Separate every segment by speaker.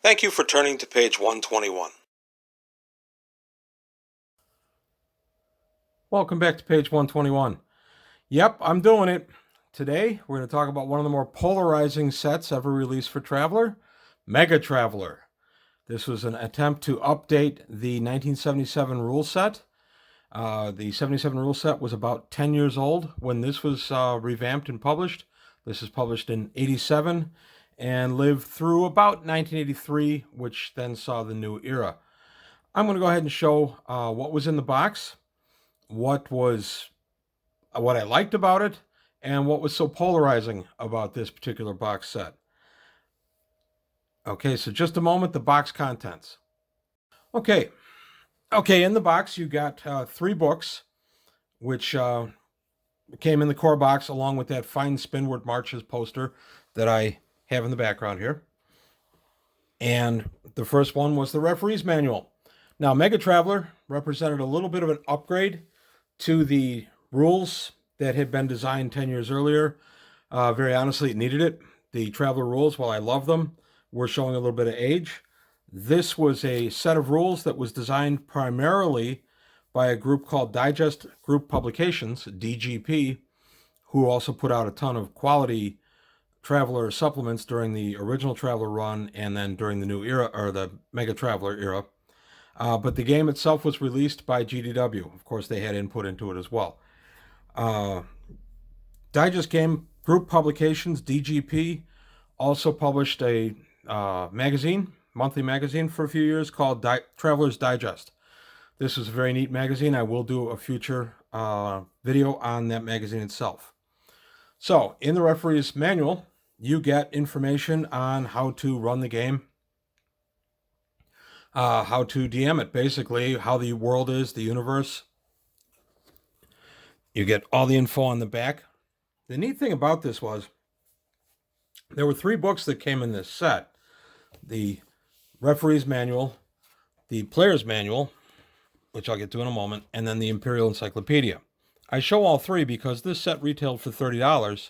Speaker 1: Thank you for turning to page 121. Welcome back to page 121. Yep, I'm doing it. Today, we're going to talk about one of the more polarizing sets ever released for Traveller, Megatraveller. This was an attempt to update the 1977 rule set. The 77 rule set was about 10 years old when this was revamped and published. This is published in 87 and lived through about 1983, which then saw the new era. I'm going to go ahead and show what was in the box, what I liked about it, and what was so polarizing about this particular box set. Okay, so just a moment, the box contents. Okay, in the box you got 3 books, which came in the core box along with that Fine Spinward Marches poster that I have in the background here. And the first one was the referee's manual. Now, Megatraveller represented a little bit of an upgrade to the rules that had been designed 10 years earlier. Very honestly, it needed it. The Traveller rules, while I love them, were showing a little bit of age. This was a set of rules that was designed primarily by a group called Digest Group Publications, DGP, who also put out a ton of quality Traveller supplements during the original Traveller run and then during the new era, or the Megatraveller era. But the game itself was released by GDW. Of course, they had input into it as well. Digest Game Group Publications, DGP, also published a monthly magazine for a few years called Traveller's Digest. This is a very neat magazine. I will do a future video on that magazine itself. So, in the referee's manual, you get information on how to run the game, how to DM it, basically, how the world is, the universe. You get all the info on the back. The neat thing about this was there were 3 books that came in this set: the referee's manual, the player's manual, which I'll get to in a moment, and then the Imperial Encyclopedia. I show all 3 because this set retailed for $30,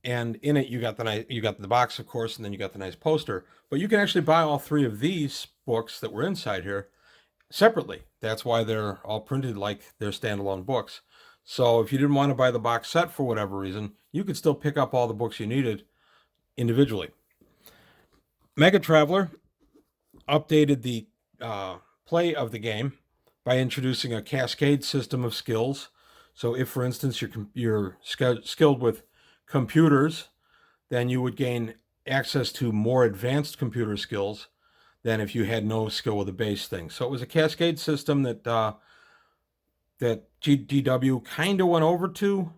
Speaker 1: and in it you got the box, of course, and then you got the nice poster. But you can actually buy all 3 of these books that were inside here separately. That's why they're all printed like they're standalone books. So if you didn't want to buy the box set for whatever reason, you could still pick up all the books you needed individually. Megatraveller updated the play of the game by introducing a cascade system of skills. So if, for instance, you're skilled with computers, then you would gain access to more advanced computer skills than if you had no skill with the base thing. So it was a cascade system that GDW kind of went over to.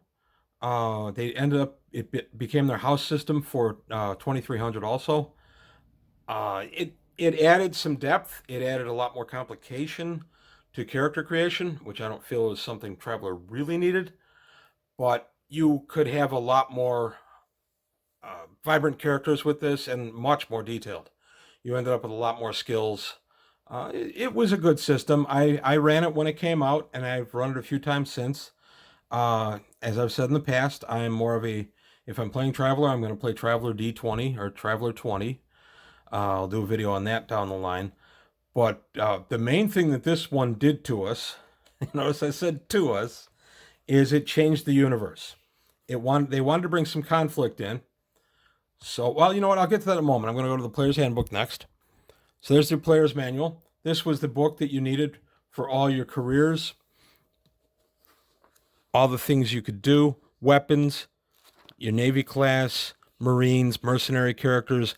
Speaker 1: They ended up, it became their house system for 2300 also. It added some depth. It added a lot more complication to character creation, which I don't feel is something Traveller really needed. But you could have a lot more vibrant characters with this and much more detailed. You ended up with a lot more skills. It was a good system. I ran it when it came out, and I've run it a few times since. As I've said in the past, I'm more of if I'm playing Traveller, I'm going to play Traveller D20 or Traveller 20. I'll do a video on that down the line. But the main thing that this one did to us, notice I said to us, is it changed the universe. They wanted to bring some conflict in. So, well, you know what? I'll get to that in a moment. I'm going to go to the player's handbook next. So there's the player's manual. This was the book that you needed for all your careers, all the things you could do, weapons, your Navy class, Marines, mercenary characters,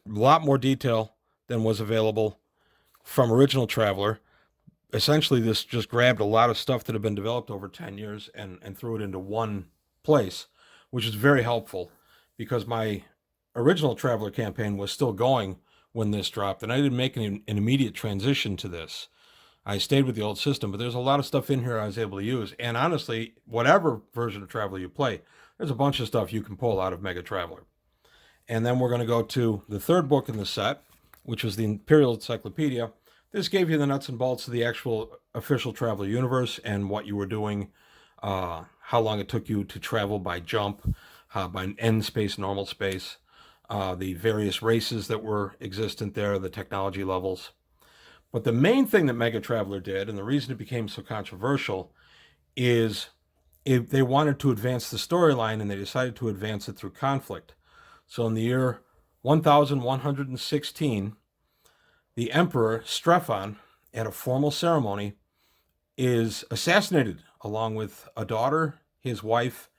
Speaker 1: a lot more detail than was available from original Traveller. Essentially, this just grabbed a lot of stuff that had been developed over 10 years and threw it into one place, which is very helpful because my original Traveller campaign was still going when this dropped, and I didn't make an immediate transition to this. I stayed with the old system, but there's a lot of stuff in here I was able to use. And honestly, whatever version of Traveller you play, there's a bunch of stuff you can pull out of Megatraveller. And then we're going to go to the third book in the set, which was the Imperial Encyclopedia. This gave you the nuts and bolts of the actual official Traveller universe and what you were doing, how long it took you to travel by jump, by end space, normal space, the various races that were existent there, the technology levels. But the main thing that Megatraveller did, and the reason it became so controversial, is they wanted to advance the storyline, and they decided to advance it through conflict. So in the year 1116, the Emperor Strephon, at a formal ceremony, is assassinated along with a daughter, his wife,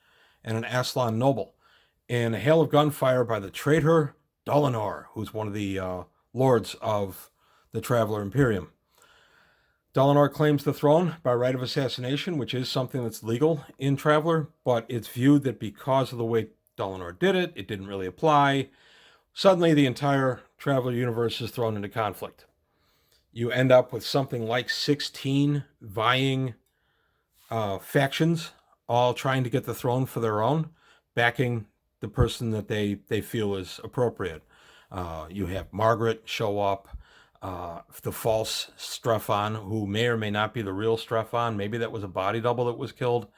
Speaker 1: and an Aslan noble in a hail of gunfire by the traitor Dalinar, who's one of the lords of the Traveller Imperium. Dalinar claims the throne by right of assassination, which is something that's legal in Traveller, but it's viewed that because of the way Dalinar did it, it didn't really apply. Suddenly, the entire Traveller universe is thrown into conflict. You end up with something like 16 vying factions, all trying to get the throne for their own, backing the person that they feel is appropriate. You have Margaret show up, the false Strephon, who may or may not be the real Strephon. Maybe that was a body double that was killed.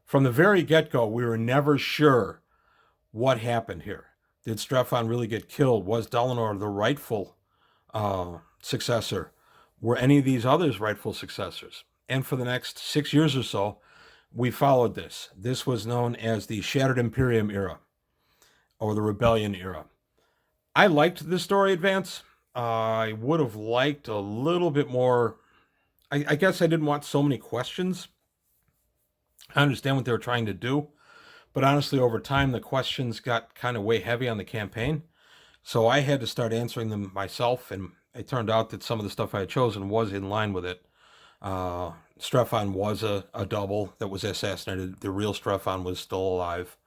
Speaker 1: From the very get-go, we were never sure what happened here. Did Strephon really get killed? Was Dalinar the rightful successor? Were any of these others rightful successors? And for the next 6 years or so, we followed this. This was known as the Shattered Imperium era, or the Rebellion era. I liked the story advance. I would have liked a little bit more. I guess I didn't want so many questions. I understand what they were trying to do, but honestly, over time, the questions got kind of way heavy on the campaign. So I had to start answering them myself, and it turned out that some of the stuff I had chosen was in line with it. Strephon was a double that was assassinated. The real Strephon was still alive.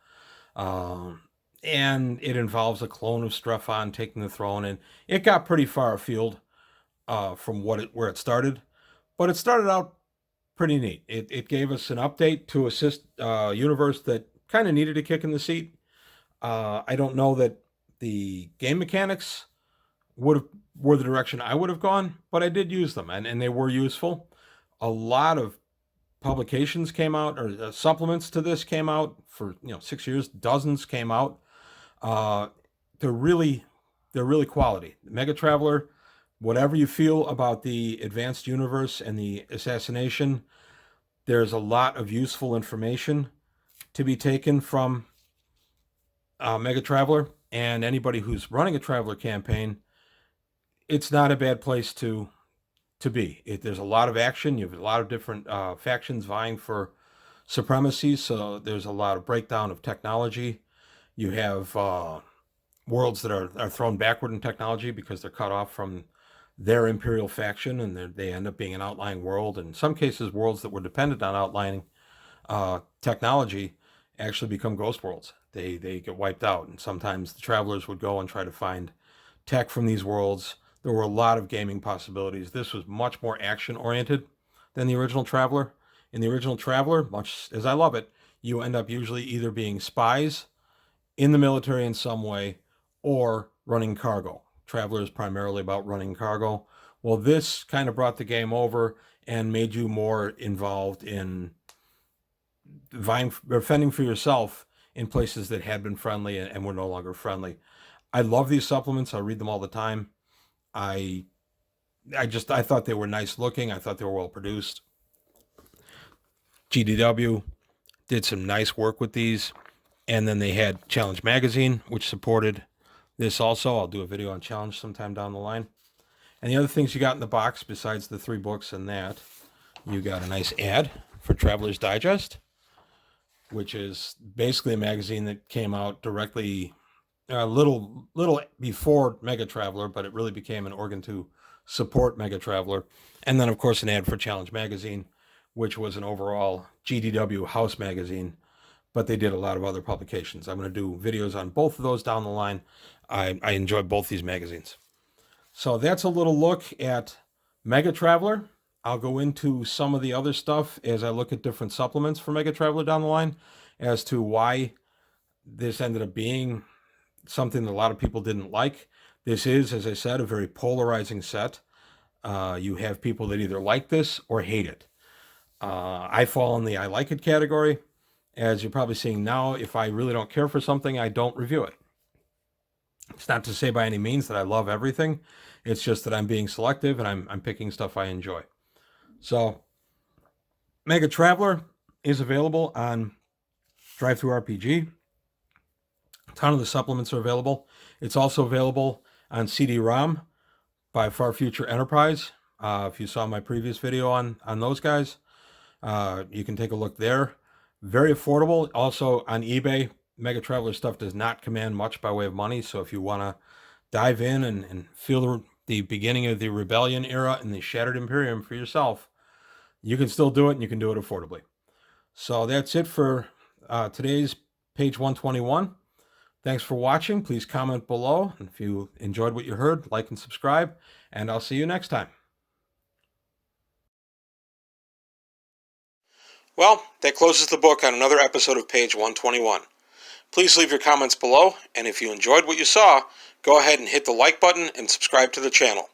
Speaker 1: And it involves a clone of Strephon taking the throne, and it got pretty far afield from where it started. But it started out pretty neat. It gave us an update to assist universe that kind of needed a kick in the seat. I don't know that the game mechanics were the direction I would have gone, but I did use them, and they were useful. A lot of publications came out, or supplements to this came out for 6 years. Dozens came out. They're really quality. Megatraveller, whatever you feel about the advanced universe and the assassination, there's a lot of useful information to be taken from Megatraveller, and anybody who's running a Traveller campaign, it's not a bad place to be. There's a lot of action. You have a lot of different factions vying for supremacy, so there's a lot of breakdown of technology. You have worlds that are thrown backward in technology because they're cut off from their imperial faction, and they end up being an outlying world. In some cases, worlds that were dependent on outlying technology actually become ghost worlds. They get wiped out, and sometimes the travelers would go and try to find tech from these worlds. There were a lot of gaming possibilities. This was much more action-oriented than the original Traveller. In the original Traveller, much as I love it, you end up usually either being spies in the military in some way or running cargo. Traveller is primarily about running cargo. Well, this kind of brought the game over and made you more involved in fending for yourself in places that had been friendly and were no longer friendly. I love these supplements. I read them all the time. I thought they were nice looking. I thought they were well produced. GDW did some nice work with these. And then they had Challenge Magazine, which supported this also. I'll do a video on Challenge sometime down the line. And the other things you got in the box, besides the 3 books and that, you got a nice ad for Traveler's Digest, which is basically a magazine that came out directly a little before Megatraveller, but it really became an organ to support Megatraveller. And then, of course, an ad for Challenge Magazine, which was an overall GDW house magazine, but they did a lot of other publications. I'm going to do videos on both of those down the line. I enjoy both these magazines. So that's a little look at Megatraveller. I'll go into some of the other stuff as I look at different supplements for Megatraveller down the line as to why this ended up being something that a lot of people didn't like. This is, as I said, a very polarizing set. You have people that either like this or hate it. I fall in the I like it category. As you're probably seeing now, if I really don't care for something, I don't review it. It's not to say by any means that I love everything. It's just that I'm being selective and I'm picking stuff I enjoy. So Megatraveller is available on Drive-Thru RPG. A ton of the supplements are available. It's also available on CD-ROM by Far Future Enterprise. If you saw my previous video on those guys, you can take a look there. Very affordable. Also on eBay, Megatraveller stuff does not command much by way of money. So if you want to dive in and feel the beginning of the Rebellion era and the Shattered Imperium for yourself, you can still do it, and you can do it affordably. So that's it for today's page 121. Thanks for watching. Please comment below. If you enjoyed what you heard, like and subscribe, and I'll see you next time. Well, that closes the book on another episode of page 121. Please leave your comments below, and if you enjoyed what you saw, go ahead and hit the like button and subscribe to the channel.